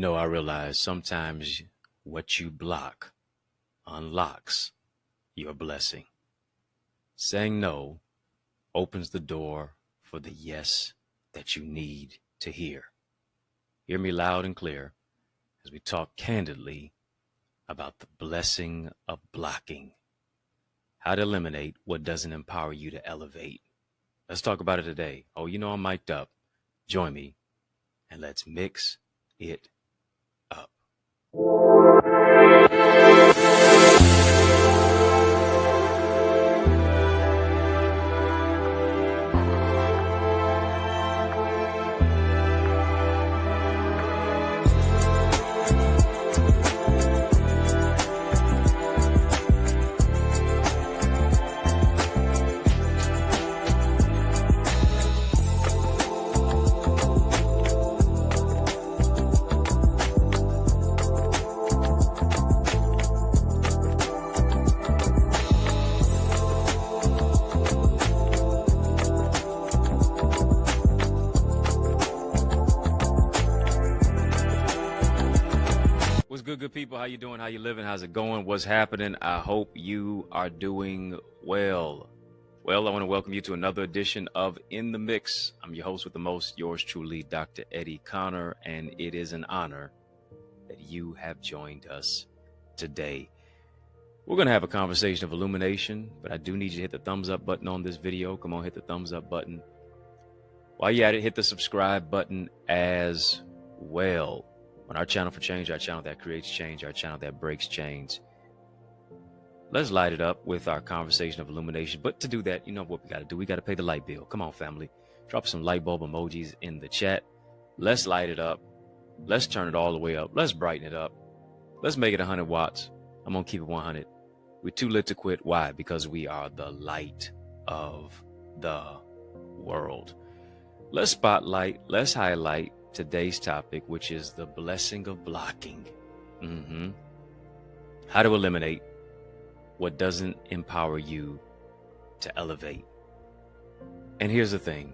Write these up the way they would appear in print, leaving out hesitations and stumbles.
I realize sometimes what you block unlocks your blessing. Saying no opens the door for the yes that you need to hear. Hear me loud and clear as we talk candidly about the blessing of blocking, how to eliminate what doesn't empower you to elevate. Let's talk about it today. Oh, I'm mic'd up. Join me and let's mix it up. What's good people? How you doing? How you living? How's it going? What's happening? I hope you are doing well. Well, I want to welcome you to another edition of In the Mix. I'm your host with the most, yours truly, Dr. Eddie Connor, and it is an honor that you have joined us today. We're going to have a conversation of illumination, but I do need you to hit the thumbs up button on this video. Come on, hit the thumbs up button. While you're at it, hit the subscribe button as well. On our channel for change, our channel that creates change, our channel that breaks chains. Let's light it up with our conversation of illumination. But to do that, you know what we got to do? We got to pay the light bill. Come on, family. Drop some light bulb emojis in the chat. Let's light it up. Let's turn it all the way up. Let's brighten it up. Let's make it 100 watts. I'm going to keep it 100. We're too lit to quit. Why? Because we are the light of the world. Let's spotlight. Let's highlight today's topic, which is the blessing of blocking. How to eliminate what doesn't empower you to elevate. And here's the thing.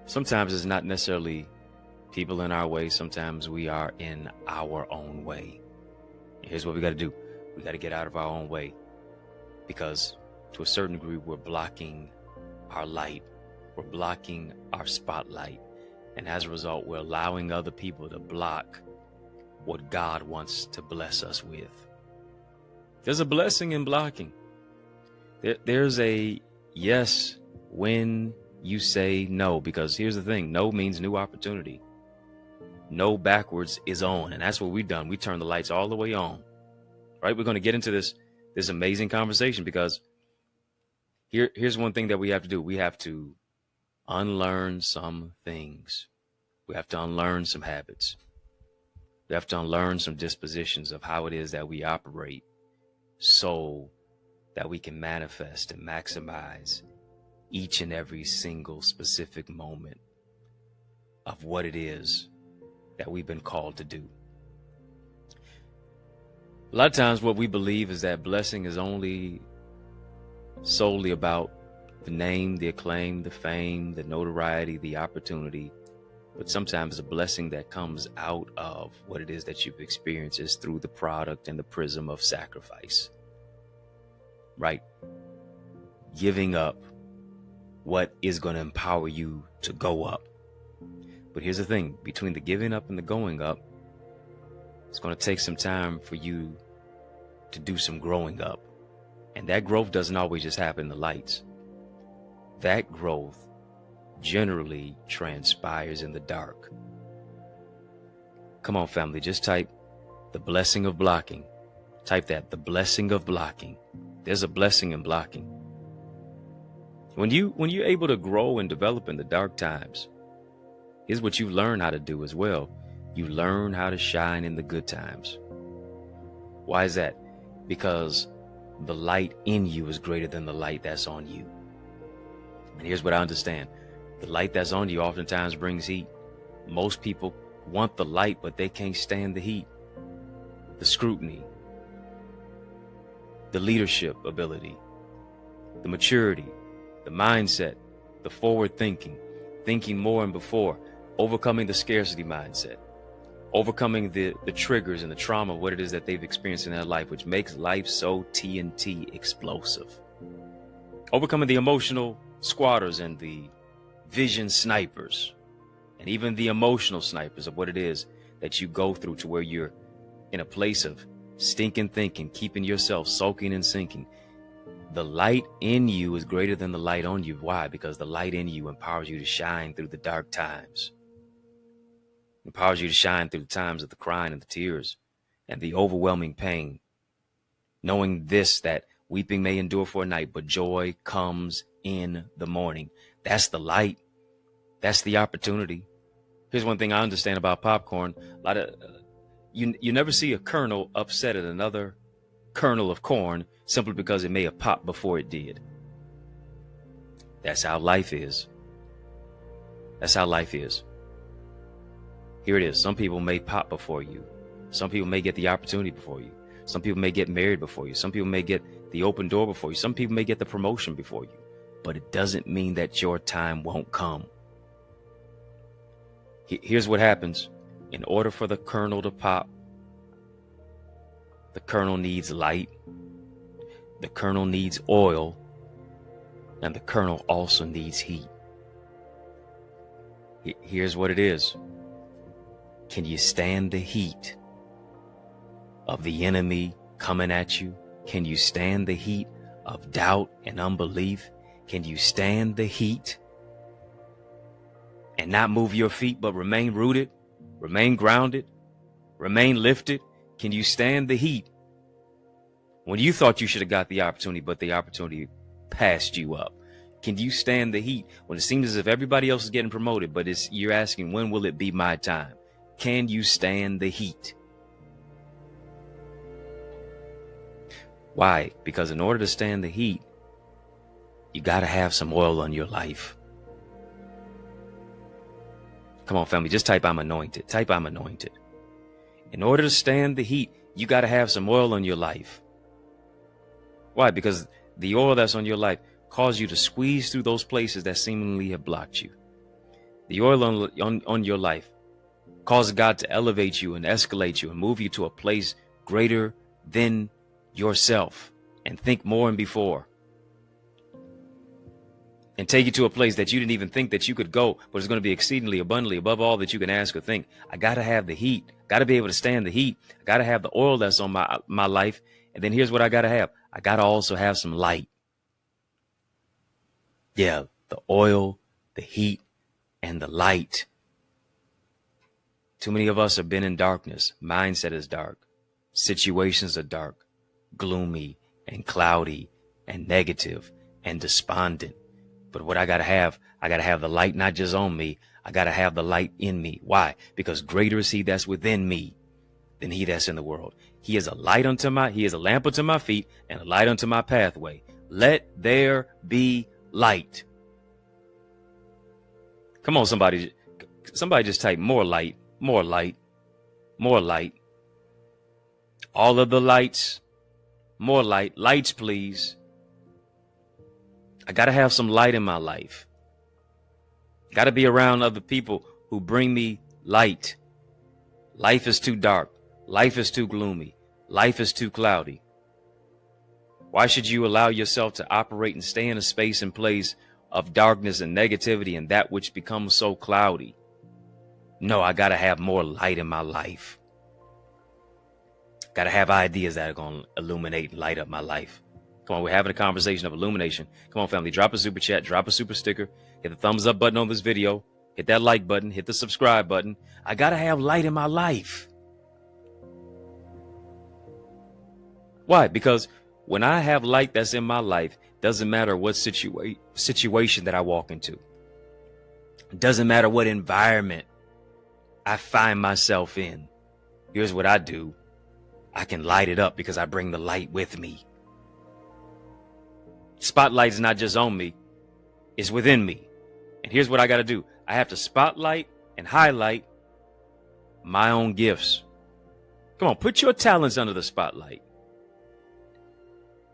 Sometimes it's not necessarily people in our way. Sometimes we are in our own way. Here's what we got to do. We got to get out of our own way, because to a certain degree, we're blocking our light. We're blocking our spotlight. And as a result, we're allowing other people to block what God wants to bless us with. There's a blessing in blocking. There's a yes when you say no, because here's the thing. No means new opportunity. No backwards is on. And that's what we've done. We turned the lights all the way on. Right? We're going to get into this amazing conversation, because here's one thing that we have to do. We have to unlearn some things. We have to unlearn some habits. We have to unlearn some dispositions of how it is that we operate, so that we can manifest and maximize each and every single specific moment of what it is that we've been called to do. A lot of times what we believe is that blessing is only solely about the name, the acclaim, the fame, the notoriety, the opportunity. But sometimes the blessing that comes out of what it is that you've experienced is through the product and the prism of sacrifice. Right? Giving up what is going to empower you to go up. But here's the thing. Between the giving up and the going up, it's going to take some time for you to do some growing up. And that growth doesn't always just happen in the lights. That growth generally transpires in the dark. Come on, family, just type the blessing of blocking. Type that, the blessing of blocking. There's a blessing in blocking. When you're able to grow and develop in the dark times, here's what you learn how to do as well. You learn how to shine in the good times. Why is that? Because the light in you is greater than the light that's on you. And here's what I understand. The light that's on you oftentimes brings heat. Most people want the light, but they can't stand the heat, the scrutiny, the leadership ability, the maturity, the mindset, the forward thinking more and before, overcoming the scarcity mindset. overcoming the triggers and the trauma of what it is that they've experienced in their life, which makes life so TNT explosive. Overcoming the emotional squatters and the vision snipers, and even the emotional snipers of what it is that you go through to where you're in a place of stinking thinking, keeping yourself soaking and sinking. The light in you is greater than the light on you. Why? Because the light in you empowers you to shine through the dark times. Empowers you to shine through the times of the crying and the tears and the overwhelming pain. Knowing this, that weeping may endure for a night, but joy comes in the morning. That's the light. That's the opportunity. Here's one thing I understand about popcorn. You never see a kernel upset at another kernel of corn simply because it may have popped before it did. That's how life is. That's how life is. Here it is. Some people may pop before you. Some people may get the opportunity before you. Some people may get married before you. Some people may get the open door before you. Some people may get the promotion before you. But it doesn't mean that your time won't come. Here's what happens. In order for the kernel to pop, the kernel needs light, the kernel needs oil, and the kernel also needs heat. Here's what it is. Can you stand the heat of the enemy coming at you? Can you stand the heat of doubt and unbelief? Can you stand the heat and not move your feet, but remain rooted, remain grounded, remain lifted? Can you stand the heat when you thought you should have got the opportunity, but the opportunity passed you up? Can you stand the heat when it seems as if everybody else is getting promoted, but you're asking, when will it be my time? Can you stand the heat? Why? Because in order to stand the heat, you got to have some oil on your life. Come on, family, just type I'm anointed. Type I'm anointed. In order to stand the heat, you got to have some oil on your life. Why? Because the oil that's on your life causes you to squeeze through those places that seemingly have blocked you. The oil on your life causes God to elevate you and escalate you and move you to a place greater than yourself, and think more and before, and take you to a place that you didn't even think that you could go, but it's going to be exceedingly abundantly above all that you can ask or think. I got to have the heat. Got to be able to stand the heat. I got to have the oil that's on my life. And then here's what I got to have. I got to also have some light. Yeah, the oil, the heat, and the light. Too many of us have been in darkness. Mindset is dark. Situations are dark, gloomy, and cloudy, and negative, and despondent. But what I got to have the light not just on me. I got to have the light in me. Why? Because greater is he that's within me than he that's in the world. He is a lamp unto my feet and a light unto my pathway. Let there be light. Come on, somebody just type more light, more light, more light. All of the lights, more light, lights, please. I got to have some light in my life. Got to be around other people who bring me light. Life is too dark. Life is too gloomy. Life is too cloudy. Why should you allow yourself to operate and stay in a space and place of darkness and negativity and that which becomes so cloudy? No, I got to have more light in my life. Got to have ideas that are going to illuminate and light up my life. Come on, we're having a conversation of illumination. Come on, family, drop a super chat, drop a super sticker, hit the thumbs up button on this video, hit that like button, hit the subscribe button. I got to have light in my life. Why? Because when I have light that's in my life, doesn't matter what situation that I walk into. It doesn't matter what environment I find myself in. Here's what I do. I can light it up because I bring the light with me. Spotlight is not just on me, it's within me. And here's what I got to do. I have to spotlight and highlight my own gifts. Come on, put your talents under the spotlight.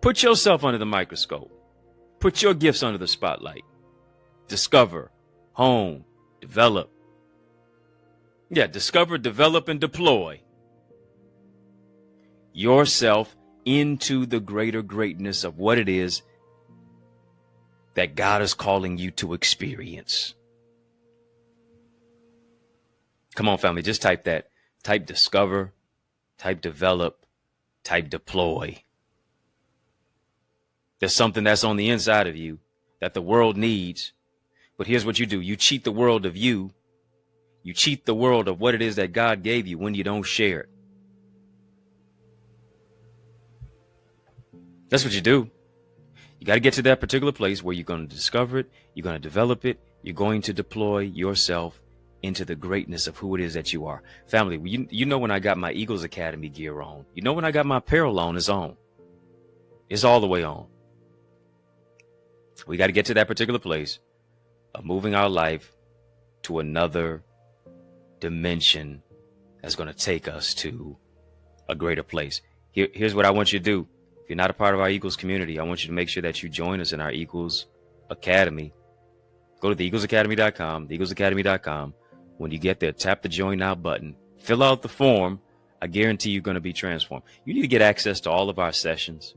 Put yourself under the microscope. Put your gifts under the spotlight. Discover, hone, develop. Yeah, discover, develop, and deploy yourself into the greater greatness of what it is that God is calling you to experience. Come on, family, just type that. Type discover, type develop, type deploy. There's something that's on the inside of you that the world needs. But here's what you do. You cheat the world of you. You cheat the world of what it is that God gave you when you don't share it. That's what you do. You got to get to that particular place where you're going to discover it. You're going to develop it. You're going to deploy yourself into the greatness of who it is that you are. Family, you know when I got my Eagles Academy gear on. You know when I got my apparel on, it's on. It's all the way on. We got to get to that particular place of moving our life to another dimension that's going to take us to a greater place. Here's what I want you to do. If you're not a part of our Eagles community, I want you to make sure that you join us in our Eagles Academy. Go to theeaglesacademy.com, theeaglesacademy.com. When you get there, tap the Join Now button. Fill out the form. I guarantee you're going to be transformed. You need to get access to all of our sessions.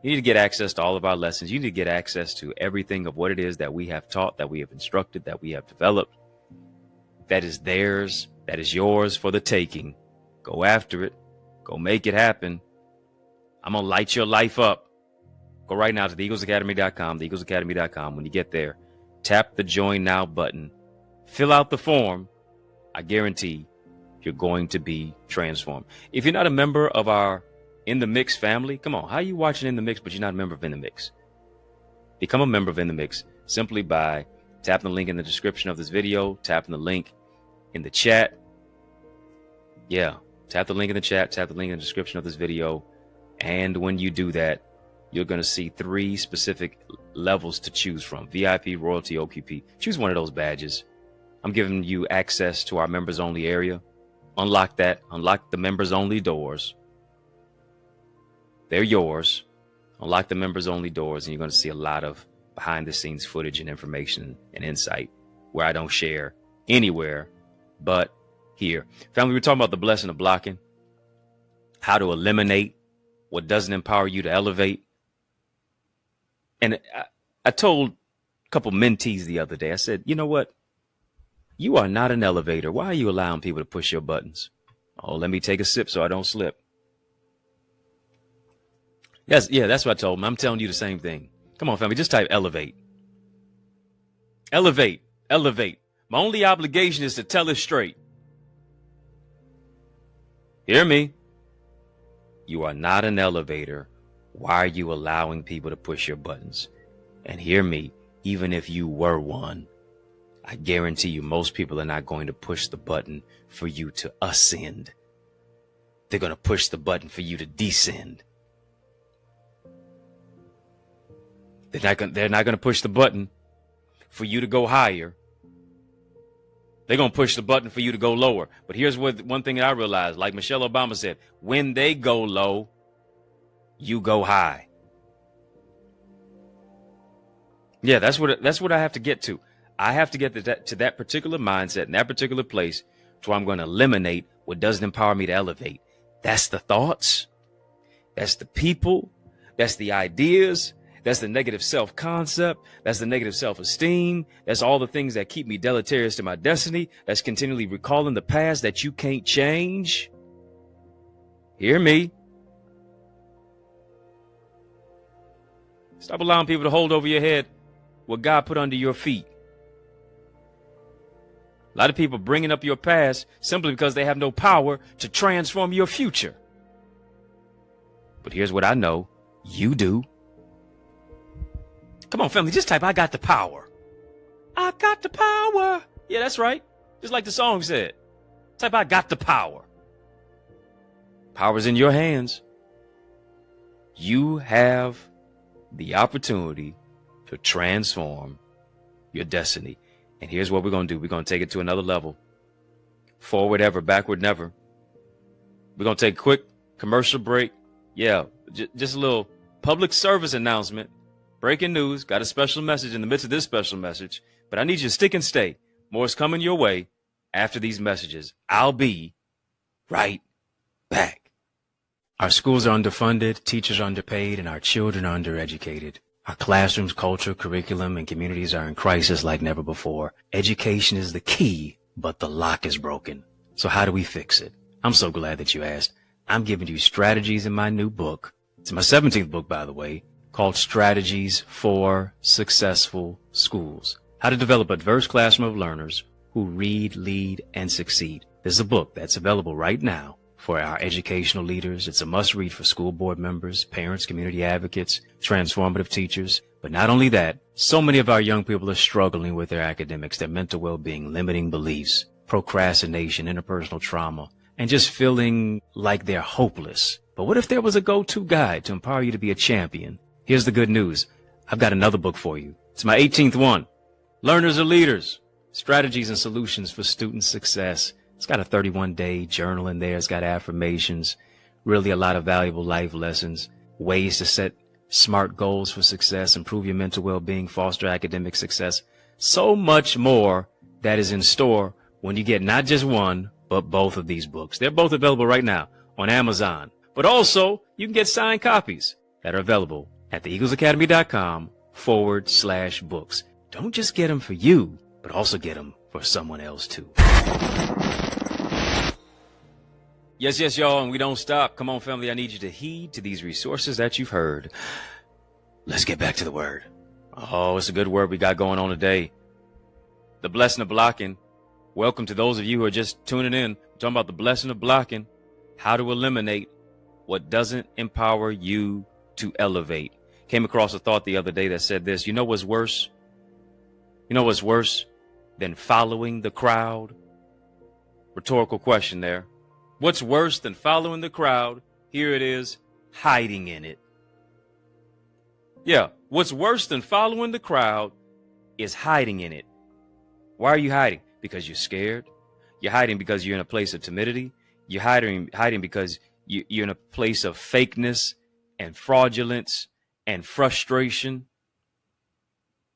You need to get access to all of our lessons. You need to get access to everything of what it is that we have taught, that we have instructed, that we have developed. That is theirs. That is yours for the taking. Go after it. Go make it happen. I'm going to light your life up. Go right now to theeaglesacademy.com, theeaglesacademy.com. When you get there, tap the Join Now button. Fill out the form. I guarantee you're going to be transformed. If you're not a member of our In the Mix family, come on. How are you watching In the Mix, but you're not a member of In the Mix? Become a member of In the Mix simply by tapping the link in the description of this video, tapping the link in the chat. Yeah, tap the link in the chat, tap the link in the description of this video. And when you do that, you're going to see 3 specific levels to choose from: VIP, Royalty, OQP. Choose one of those badges. I'm giving you access to our members only area. Unlock that. Unlock the members only doors. They're yours. Unlock the members only doors, and you're going to see a lot of behind the scenes footage and information and insight where I don't share anywhere but here. Family, we're talking about the blessing of blocking, how to eliminate what doesn't empower you to elevate. And I told a couple mentees the other day, I said, you know what? You are not an elevator. Why are you allowing people to push your buttons? Oh, let me take a sip so I don't slip. Yes, yeah, that's what I told them. I'm telling you the same thing. Come on, family, just type elevate. Elevate, elevate. My only obligation is to tell it straight. Hear me? You are not an elevator. Why are you allowing people to push your buttons? And hear me, even if you were one, I guarantee you most people are not going to push the button for you to ascend. They're going to push the button for you to descend. They're not going to push the button for you to go higher. They're going to push the button for you to go lower. But here's one thing that I realized, like Michelle Obama said, when they go low, you go high. Yeah, that's what I have to get to. I have to get to that particular mindset and that particular place to where I'm going to eliminate what doesn't empower me to elevate. That's the thoughts. That's the people. That's the ideas. That's the negative self-concept. That's the negative self-esteem. That's all the things that keep me deleterious to my destiny. That's continually recalling the past that you can't change. Hear me? Stop allowing people to hold over your head what God put under your feet. A lot of people bringing up your past simply because they have no power to transform your future. But here's what I know. You do. Come on, family, just type, I got the power. I got the power. Yeah, that's right. Just like the song said. Type, I got the power. Power's in your hands. You have the opportunity to transform your destiny. And here's what we're going to do. We're going to take it to another level. Forward ever, backward never. We're going to take a quick commercial break. Yeah, just a little public service announcement. Breaking news. Got a special message in the midst of this special message. But I need you to stick and stay. More is coming your way after these messages. I'll be right back. Our schools are underfunded, teachers are underpaid, and our children are undereducated. Our classrooms, culture, curriculum, and communities are in crisis like never before. Education is the key, but the lock is broken. So how do we fix it? I'm so glad that you asked. I'm giving you strategies in my new book. It's my 17th book, by the way, called Strategies for Successful Schools. How to develop a diverse classroom of learners who read, lead, and succeed. This is a book that's available right now for our educational leaders. It's a must-read for school board members, parents, community advocates, transformative teachers. But not only that, so many of our young people are struggling with their academics, their mental well-being, limiting beliefs, procrastination, interpersonal trauma, and just feeling like they're hopeless. But what if there was a go-to guide to empower you to be a champion? Here's the good news. I've got another book for you. It's my 18th one. Learners are Leaders, Strategies and Solutions for Student Success. It's got a 31-day journal in there. It's got affirmations, really a lot of valuable life lessons, ways to set smart goals for success, improve your mental well-being, foster academic success. So much more that is in store when you get not just one, but both of these books. They're both available right now on Amazon. But also, you can get signed copies that are available at theeaglesacademy.com/books. Don't just get them for you, but also get them for someone else too. Yes, y'all, and we don't stop. Come on, family, I need you to heed to these resources that you've heard. Let's get back to the word. Oh, it's a good word we got going on today. The blessing of blocking. Welcome to those of you who are just tuning in. We're talking about the blessing of blocking, how to eliminate what doesn't empower you to elevate. Came across a thought the other day that said this: you know what's worse? You know what's worse than following the crowd? Rhetorical question there. What's worse than following the crowd? Here it is, hiding in it. Yeah, what's worse than following the crowd is hiding in it. Why are you hiding? Because you're scared. You're hiding because you're in a place of timidity. You're hiding because you're in a place of fakeness and fraudulence and frustration.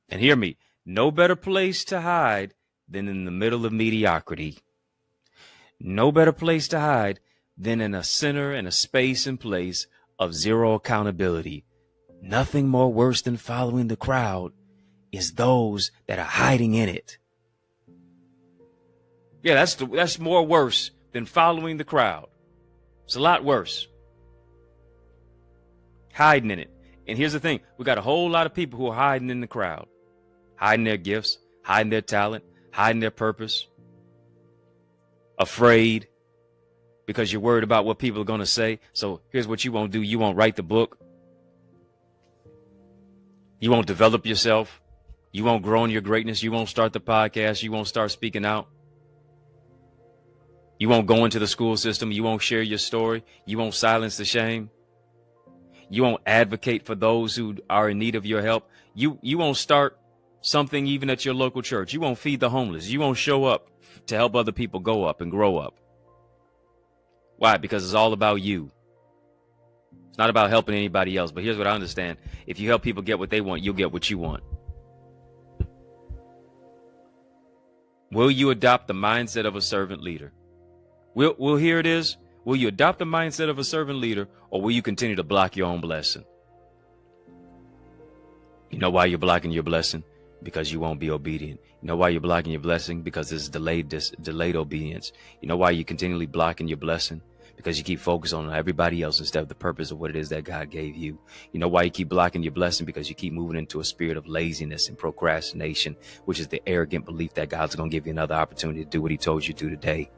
And hear me, no better place to hide than in the middle of mediocrity. No better place to hide than in a center and a space and place of zero accountability. Nothing more worse than following the crowd is those that are hiding in it. Yeah, that's more worse than following the crowd. It's a lot worse. Hiding in it. And here's the thing. We got a whole lot of people who are hiding in the crowd. Hiding their gifts, hiding their talent, hiding their purpose. Afraid because you're worried about what people are going to say. So here's what you won't do. You won't write the book. You won't develop yourself. You won't grow in your greatness. You won't start the podcast. You won't start speaking out. You won't go into the school system. You won't share your story. You won't silence the shame. You won't advocate for those who are in need of your help. You won't start something even at your local church. You won't feed the homeless. You won't show up to help other people go up and grow up. Why? Because it's all about you. It's not about helping anybody else. But here's what I understand. If you help people get what they want, you'll get what you want. Will you adopt the mindset of a servant leader? Will here it is. Will you adopt the mindset of a servant leader, or will you continue to block your own blessing? You know why you're blocking your blessing? Because you won't be obedient. You know why you're blocking your blessing? Because it's delayed obedience. You know why you're continually blocking your blessing? Because you keep focused on everybody else instead of the purpose of what it is that God gave you. You know why you keep blocking your blessing? Because you keep moving into a spirit of laziness and procrastination, which is the arrogant belief that God's going to give you another opportunity to do what he told you to do today.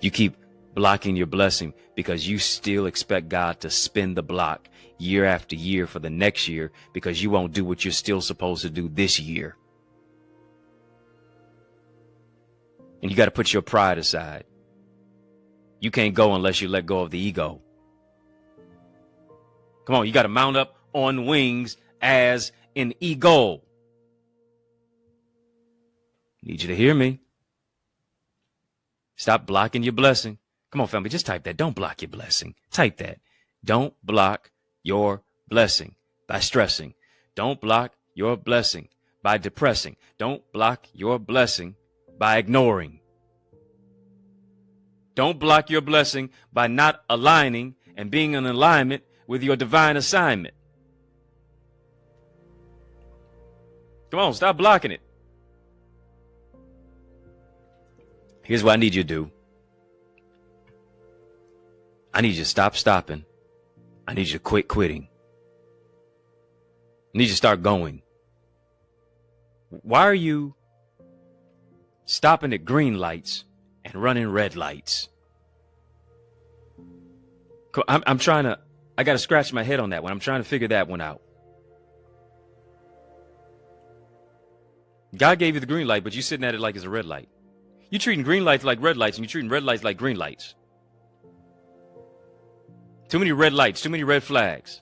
You keep blocking your blessing because you still expect God to spin the block year after year for the next year because you won't do what you're still supposed to do this year. And you got to put your pride aside. You can't go unless you let go of the ego. Come on, you got to mount up on wings as an eagle. Need you to hear me. Stop blocking your blessing. Come on, family, just type that. Don't block your blessing. Type that. Don't block your blessing by stressing. Don't block your blessing by depressing. Don't block your blessing by ignoring. Don't block your blessing by not aligning and being in alignment with your divine assignment. Come on, stop blocking it. Here's what I need you to do. I need you to stop stopping. I need you to quit quitting. I need you to start going. Why are you stopping at green lights and running red lights? I'm trying to, I got to scratch my head on that one. I'm trying to figure that one out. God gave you the green light, but you're sitting at it like it's a red light. You're treating green lights like red lights, and you're treating red lights like green lights. Too many red lights, too many red flags.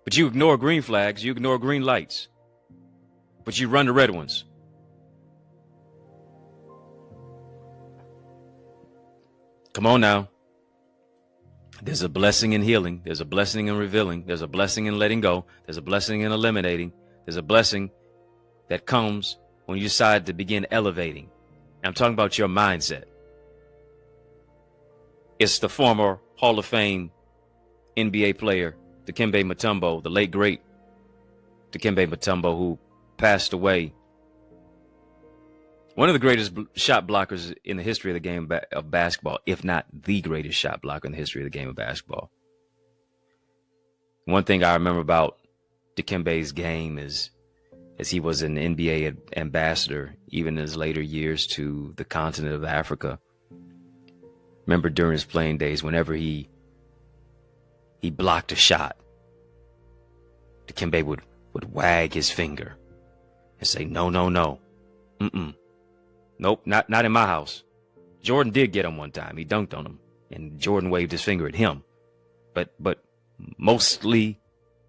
But you ignore green flags, you ignore green lights. But you run the red ones. Come on now. There's a blessing in healing. There's a blessing in revealing. There's a blessing in letting go. There's a blessing in eliminating. There's a blessing that comes when you decide to begin elevating. And I'm talking about your mindset. It's the former Hall of Fame NBA player, Dikembe Mutombo, the late great Dikembe Mutombo, who passed away. One of the greatest shot blockers in the history of the game of basketball, if not the greatest shot blocker in the history of the game of basketball. One thing I remember about Dikembe's game is, as he was an NBA ambassador, even in his later years to the continent of Africa. Remember during his playing days, whenever he blocked a shot, Dikembe would wag his finger and say, no, no, no. Nope, not in my house. Jordan did get him one time. He dunked on him, and Jordan waved his finger at him. But mostly,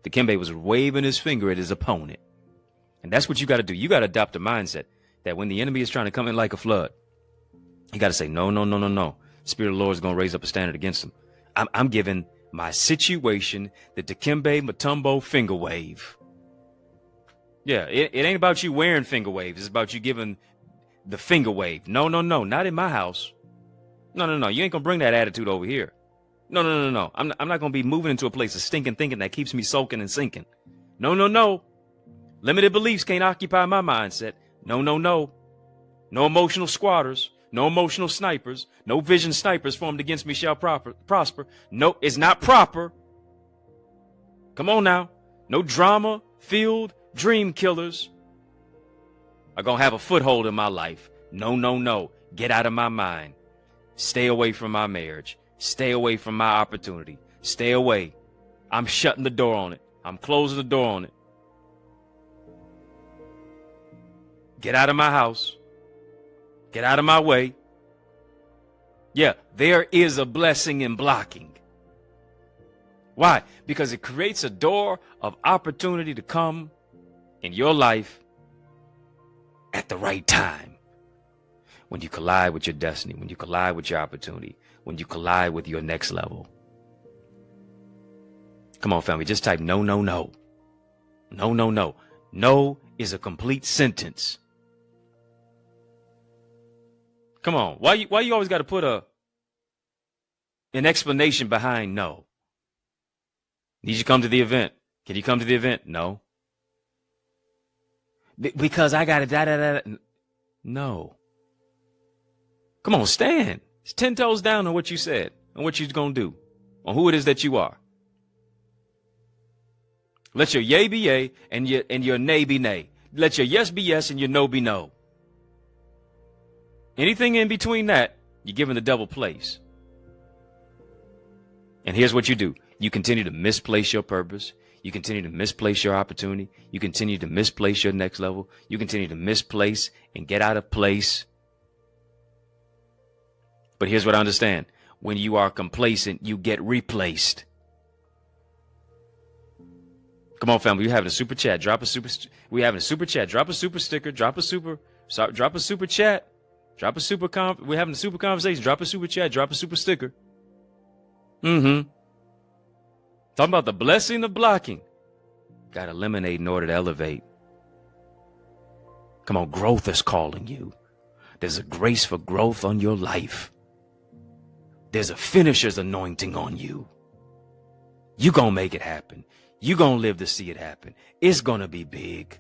Dikembe was waving his finger at his opponent. And that's what you got to do. You got to adopt a mindset that when the enemy is trying to come in like a flood, you got to say, no, no, no, no, no. The Spirit of the Lord is going to raise up a standard against him. I'm giving my situation the Dikembe Mutombo finger wave. Yeah, it ain't about you wearing finger waves. It's about you giving the finger wave. No, no, no, not in my house. No, no, no. You ain't going to bring that attitude over here. No, no, no, no. I'm not going to be moving into a place of stinking thinking that keeps me soaking and sinking. No, no, no. Limited beliefs can't occupy my mindset. No, no, no. No emotional squatters. No emotional snipers. No vision snipers formed against me shall prosper. No, it's not proper. Come on now. No drama-filled dream killers are going to have a foothold in my life. No, no, no. Get out of my mind. Stay away from my marriage. Stay away from my opportunity. Stay away. I'm shutting the door on it. I'm closing the door on it. Get out of my house. Get out of my way. Yeah, there is a blessing in blocking. Why? Because it creates a door of opportunity to come in your life at the right time. When you collide with your destiny, when you collide with your opportunity, when you collide with your next level. Come on, family, just type no, no, no. No, no, no. No is a complete sentence. Come on. Why you always got to put an explanation behind no? Need you to come to the event. Can you come to the event? No. Because I got to da. No. Come on, stand. It's 10 toes down on what you said, on what you're going to do, on who it is that you are. Let your yay be yay and your nay be nay. Let your yes be yes and your no be no. Anything in between that, you're giving the devil place. And here's what you do. You continue to misplace your purpose. You continue to misplace your opportunity. You continue to misplace your next level. You continue to misplace and get out of place. But here's what I understand. When you are complacent, you get replaced. Come on, family. We're having a super chat. We're having a super chat. Drop a super sticker. Drop a super chat. We're having a super conversation. Drop a super chat. Drop a super sticker. Talking about the blessing of blocking. Got to eliminate in order to elevate. Come on, growth is calling you. There's a grace for growth on your life. There's a finisher's anointing on you. You gonna make it happen. You gonna live to see it happen. It's gonna be big.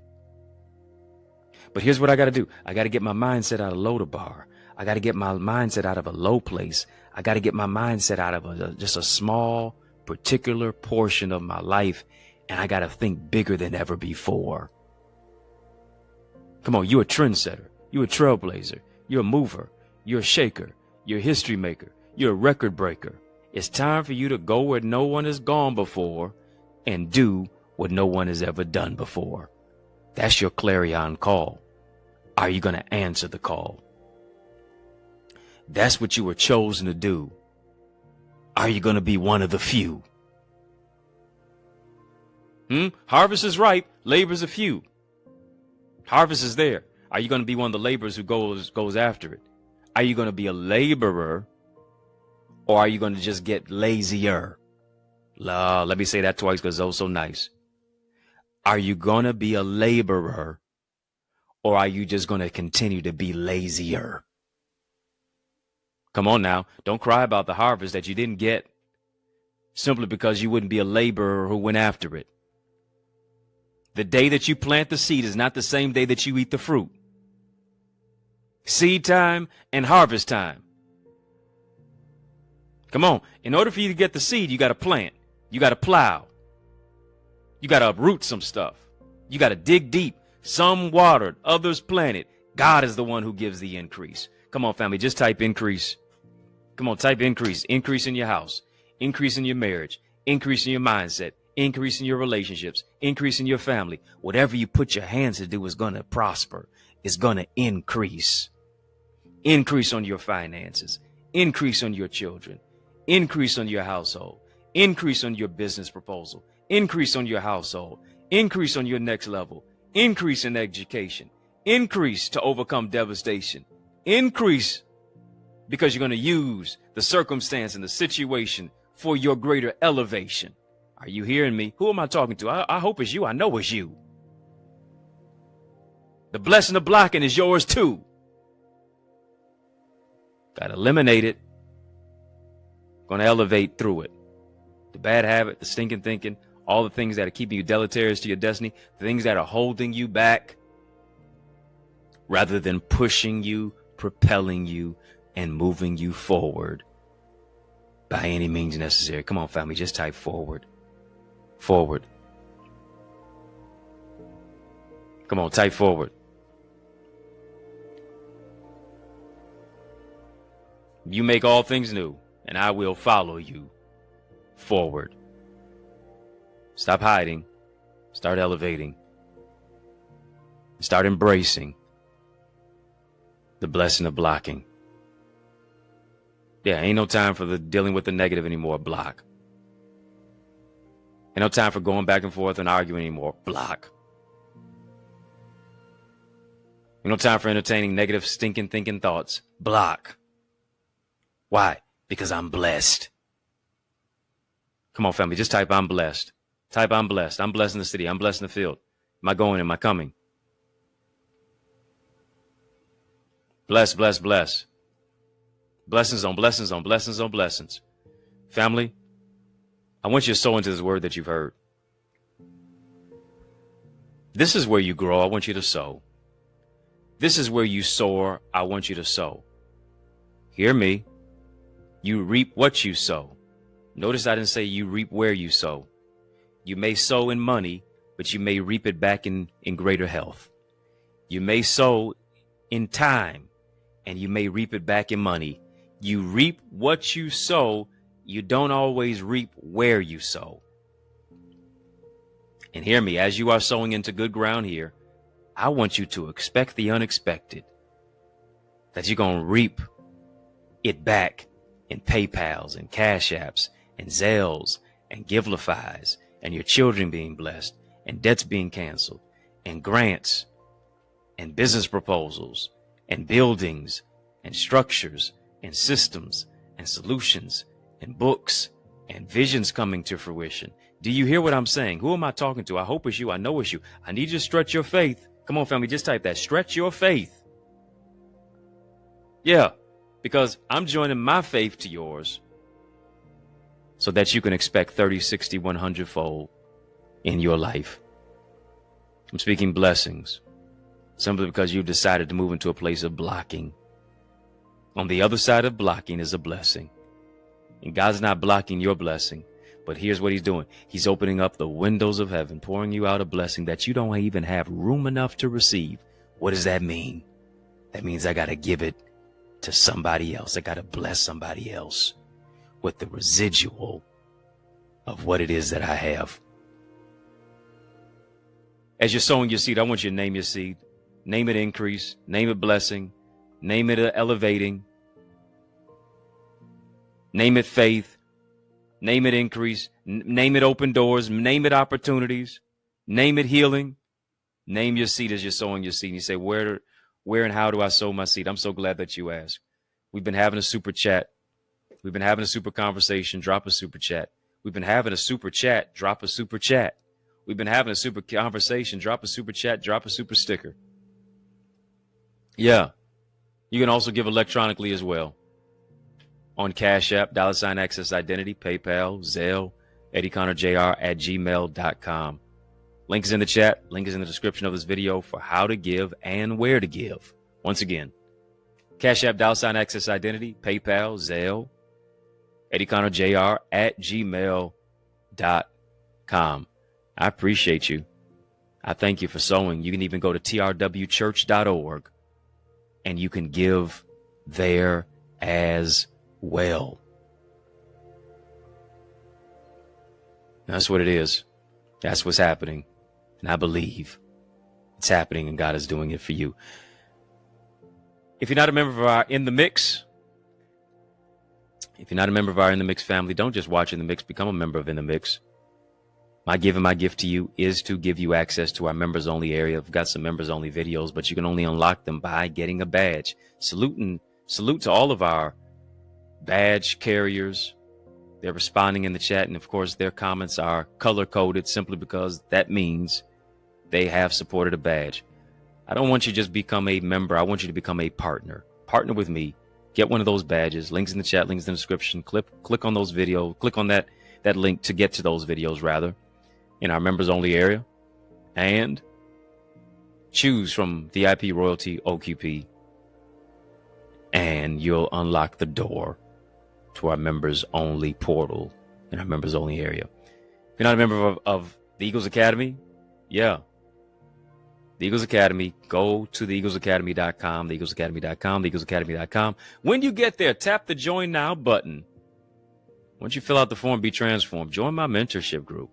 But here's what I gotta do. I gotta get my mindset out of Lodabar. I gotta get my mindset out of a low place. I gotta get my mindset out of just a small, particular portion of my life. And I gotta think bigger than ever before. Come on, you're a trendsetter. You're a trailblazer. You're a mover. You're a shaker. You're a history maker. You're a record breaker. It's time for you to go where no one has gone before and do what no one has ever done before. That's your clarion call. Are you going to answer the call? That's what you were chosen to do. Are you going to be one of the few? Harvest is ripe, laborers are few. Harvest is there. Are you going to be one of the laborers who goes after it? Are you going to be a laborer, or are you going to just get lazier? Let me say that twice because it's so nice. Are you going to be a laborer, or are you just going to continue to be lazier? Come on now. Don't cry about the harvest that you didn't get simply because you wouldn't be a laborer who went after it. The day that you plant the seed is not the same day that you eat the fruit. Seed time and harvest time. Come on. In order for you to get the seed, you got to plant. You got to plow. You got to uproot some stuff. You got to dig deep. Some watered, others planted. God is the one who gives the increase. Come on, family, just type increase. Come on, type increase. Increase in your house. Increase in your marriage. Increase in your mindset. Increase in your relationships. Increase in your family. Whatever you put your hands to do is going to prosper. It's going to increase. Increase on your finances. Increase on your children. Increase on your household. Increase on your business proposal. Increase on your household. Increase on your next level. Increase in education. Increase to overcome devastation. Increase because you're going to use the circumstance and the situation for your greater elevation. Are you hearing me? Who am I talking to? I hope it's you. I know it's you. The blessing of blocking is yours too. Got to eliminate it. Going to elevate through it. The bad habit, the stinking thinking, all the things that are keeping you deleterious to your destiny, the things that are holding you back, rather than pushing you, propelling you, and moving you forward by any means necessary. Come on, family, just type forward. Forward. Come on, type forward. You make all things new, and I will follow you forward. Stop hiding. Start elevating. Start embracing the blessing of blocking. Yeah, ain't no time for the dealing with the negative anymore. Block. Ain't no time for going back and forth and arguing anymore. Block. Ain't no time for entertaining negative, stinking, thinking thoughts. Block. Why? Because I'm blessed. Come on, family, just type I'm blessed. Type I'm blessed. I'm blessed in the city. I'm blessed in the field. Am I going? Am I coming? Bless, bless, bless. Blessings on blessings on blessings on blessings. Family, I want you to sow into this word that you've heard. This is where you grow. I want you to sow. This is where you soar. I want you to sow. Hear me. You reap what you sow. Notice I didn't say you reap where you sow. You may sow in money, but you may reap it back in greater health. You may sow in time, and you may reap it back in money. You reap what you sow. You don't always reap where you sow. And hear me, as you are sowing into good ground here, I want you to expect the unexpected. That you're going to reap it back in PayPals and Cash Apps and Zelles and Givelifys, and your children being blessed, and debts being canceled, and grants, and business proposals, and buildings, and structures, and systems, and solutions, and books, and visions coming to fruition. Do you hear what I'm saying? Who am I talking to? I hope it's you. I know it's you. I need you to stretch your faith. Come on, family, just type that. Stretch your faith. Yeah, because I'm joining my faith to yours so that you can expect 30, 60, 100 fold in your life. I'm speaking blessings simply because you've decided to move into a place of blocking. On the other side of blocking is a blessing. And God's not blocking your blessing, but here's what he's doing. He's opening up the windows of heaven, pouring you out a blessing that you don't even have room enough to receive. What does that mean? That means I got to give it to somebody else. I got to bless somebody else with the residual of what it is that I have. As you're sowing your seed, I want you to name your seed. Name it increase. Name it blessing. Name it elevating. Name it faith. Name it increase. Name it open doors. Name it opportunities. Name it healing. Name your seed as you're sowing your seed. And you say, where and how do I sow my seed? I'm so glad that you asked. We've been having a super chat. We've been having a super conversation. Drop a super chat. We've been having a super chat. Drop a super chat. We've been having a super conversation. Drop a super chat. Drop a super sticker. Yeah. You can also give electronically as well. On Cash App, $ Access Identity, PayPal, Zelle, EddieConnorJr at gmail.com. Link is in the chat. Link is in the description of this video for how to give and where to give. Once again, Cash App, $ Access Identity, PayPal, Zelle, EddieConnorJr at gmail.com. I appreciate you. I thank you for sowing. You can even go to trwchurch.org and you can give there as well. That's what it is. That's what's happening. And I believe it's happening and God is doing it for you. If you're not a member of our In the Mix, family, don't just watch In the Mix, become a member of In the Mix. My gift to you is to give you access to our members only area. We've got some members only videos, but you can only unlock them by getting a badge. Salute to all of our badge carriers. They're responding in the chat. And of course, their comments are color coded simply because that means they have supported a badge. I don't want you to just become a member. I want you to become a partner. Partner with me. Get one of those badges. Links in the chat, links in the description. Click on those videos. Click on that link to get to those videos, rather, in our members only area. And choose from VIP, Royalty, OQP. And you'll unlock the door to our members only portal in our members only area. If you're not a member of the Eagles Academy, yeah. The Eagles Academy, go to theeaglesacademy.com, theeaglesacademy.com, theeaglesacademy.com. When you get there, tap the Join Now button. Once you fill out the form, be transformed. Join my mentorship group.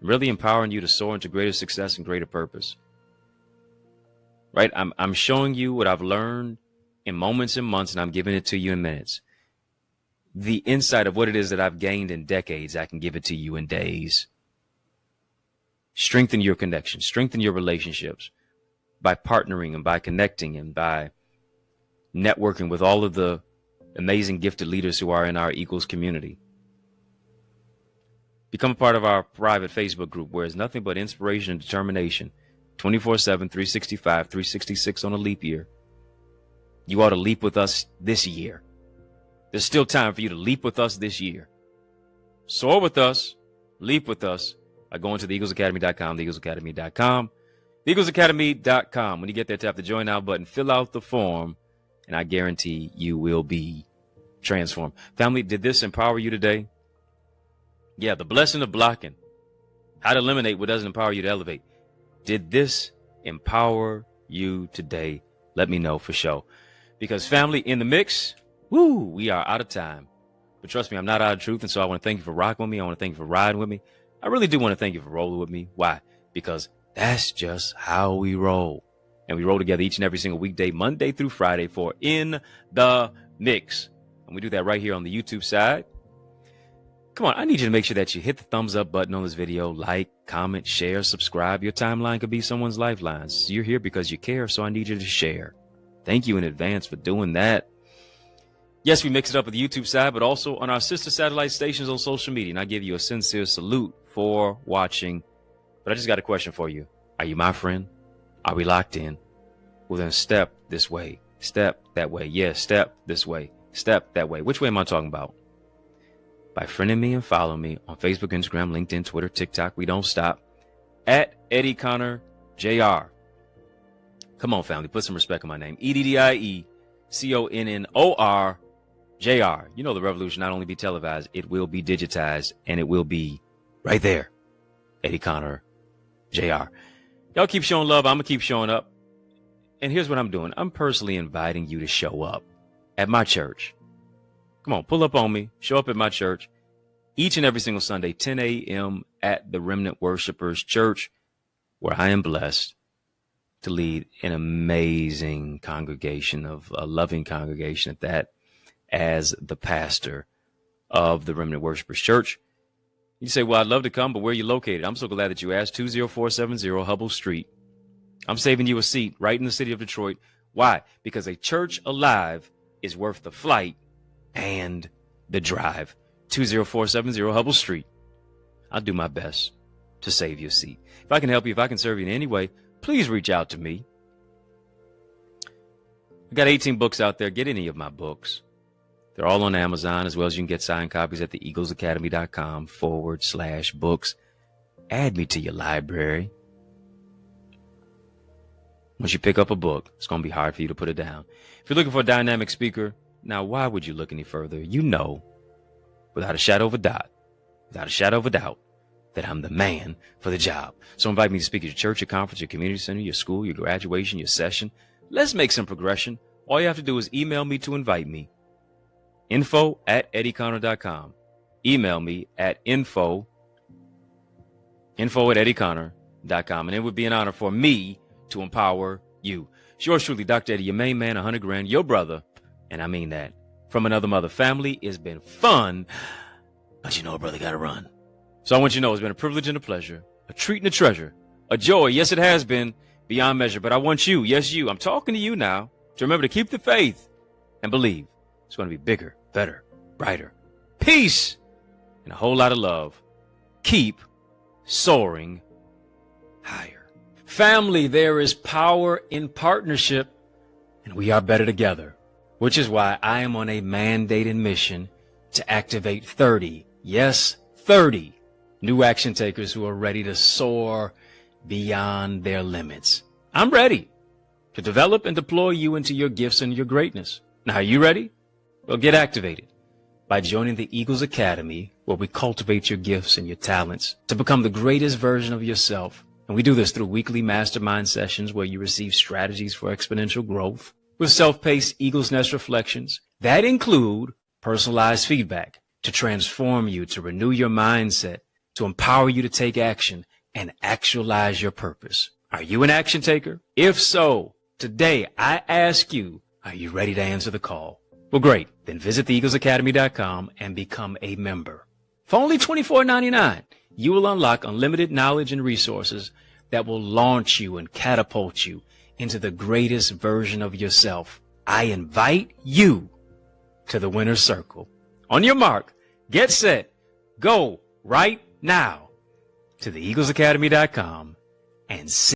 I'm really empowering you to soar into greater success and greater purpose. Right? I'm showing you what I've learned in moments and months, and I'm giving it to you in minutes. The insight of what it is that I've gained in decades, I can give it to you in days. Strengthen your connections, strengthen your relationships by partnering and by connecting and by networking with all of the amazing gifted leaders who are in our Eagles community. Become a part of our private Facebook group where it's nothing but inspiration and determination, 24/7, 365, 366 on a leap year. You ought to leap with us this year. There's still time for you to leap with us this year. Soar with us, leap with us by going to theeaglesacademy.com, theeaglesacademy.com, theeaglesacademy.com. When you get there, tap the Join Now button, fill out the form, and I guarantee you will be transformed. Family, did this empower you today? Yeah, the blessing of blocking. How to eliminate what doesn't empower you to elevate. Did this empower you today? Let me know for sure. Because family, in the mix, we are out of time. But trust me, I'm not out of truth. And so I want to thank you for rocking with me. I want to thank you for riding with me. I really do want to thank you for rolling with me. Why? Because that's just how we roll. And we roll together each and every single weekday, Monday through Friday, for In the Mix. And we do that right here on the YouTube side. Come on, I need you to make sure that you hit the thumbs up button on this video, like, comment, share, subscribe. Your timeline could be someone's lifelines. You're here because you care, so I need you to share. Thank you in advance for doing that. Yes, we mix it up with the YouTube side, but also on our sister satellite stations on social media. And I give you a sincere salute for watching. But I just got a question for you. Are you my friend? Are we locked in? Well, then step this way, step that way. Yes, step this way, step that way. Which way am I talking about? By friending me and following me on Facebook, Instagram, LinkedIn, Twitter, TikTok. We don't stop. At EddieConnorJr. Come on, family. Put some respect on my name. EddieConnorJr. You know the revolution not only be televised, it will be digitized, and it will be right there. EddieConnorJr. Y'all keep showing love. I'm going to keep showing up. And here's what I'm doing. I'm personally inviting you to show up at my church. Come on, pull up on me. Show up at my church each and every single Sunday, 10 a.m. at the Remnant Worshipers Church, where I am blessed to lead an amazing congregation, of a loving congregation at that, as the pastor of the Remnant Worshipers Church. You say, well, I'd love to come, but where are you located? I'm so glad that you asked. 20470 Hubble Street. I'm saving you a seat right in the city of Detroit. Why? Because a church alive is worth the flight and the drive. 20470 Hubble Street. I'll do my best to save you a seat. If I can help you, if I can serve you in any way, please reach out to me. I got 18 books out there. Get any of my books. They're all on Amazon, as well as you can get signed copies at theeaglesacademy.com/books. Add me to your library. Once you pick up a book, it's going to be hard for you to put it down. If you're looking for a dynamic speaker, now why would you look any further? You know, without a shadow of a doubt, that I'm the man for the job. So invite me to speak at your church, your conference, your community center, your school, your graduation, your session. Let's make some progression. All you have to do is email me to invite me. info@eddieconnor.com. Email me at info@eddieconnor.com. And it would be an honor for me to empower you. It's yours truly, Dr. Eddie, your main man, 100 grand, your brother. And I mean that. From another mother. Family, it's been fun, but you know a brother got to run. So I want you to know it's been a privilege and a pleasure, a treat and a treasure, a joy. Yes, it has been beyond measure, but I want you, yes, you, I'm talking to you now, to remember to keep the faith and believe it's going to be bigger, better, brighter, peace, and a whole lot of love. Keep soaring higher. Family, there is power in partnership, and we are better together, which is why I am on a mandated mission to activate 30, yes, 30 new action takers who are ready to soar beyond their limits. I'm ready to develop and deploy you into your gifts and your greatness. Now, are you ready? Well, get activated by joining the Eagles Academy, where we cultivate your gifts and your talents to become the greatest version of yourself. And we do this through weekly mastermind sessions where you receive strategies for exponential growth with self-paced Eagles Nest reflections that include personalized feedback to transform you, to renew your mindset, to empower you to take action and actualize your purpose. Are you an action taker? If so, today I ask you, are you ready to answer the call? Well, great. Then visit theeaglesacademy.com and become a member. For only $24.99, you will unlock unlimited knowledge and resources that will launch you and catapult you into the greatest version of yourself. I invite you to the winner's circle. On your mark, get set, go right now to theeaglesacademy.com and see